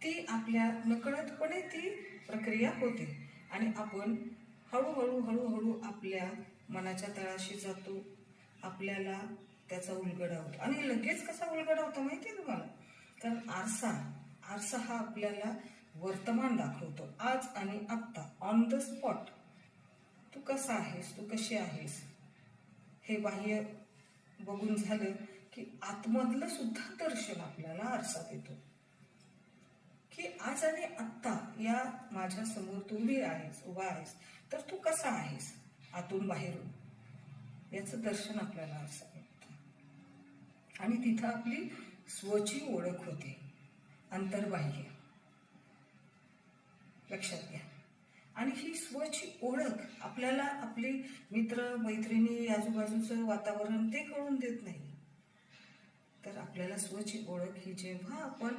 ती आपल्या नकळतपणे ती प्रक्रिया होते आणि आपण हळूहळू हळूहळू आपल्या मनाच्या तळाशी जातो, आपल्याला त्याचा उलगडा होतो. आणि लगेच कसा उलगडा होतो माहिती आहे तुम्हाला? कारण आरसा हा आपल्याला वर्तमान दाखवतो, आज आणि आत्ता, ऑन द स्पॉट. तू कसा आहेस, तू कशी आहेस, हे बाह्य बघून झालं की आतमधलं सुद्धा दर्शन आपल्याला आरसा देतो की आज आणि आत्ता या माझ्या समोर तू उभा आहेस तर तू कसा आहेस आतून बाहेरून, याचं दर्शन आपल्याला आरसा देतो. आणि तिथं आपली स्वची ओळख होते, अंतर्बाह्य. लक्षात घ्या. आणि ही स्वची ओळख आपल्याला आपली मित्र मैत्रिणी आजूबाजूचं वातावरण ते कळून देत नाही. तर आपल्याला स्वची ओळख ही जेव्हा आपण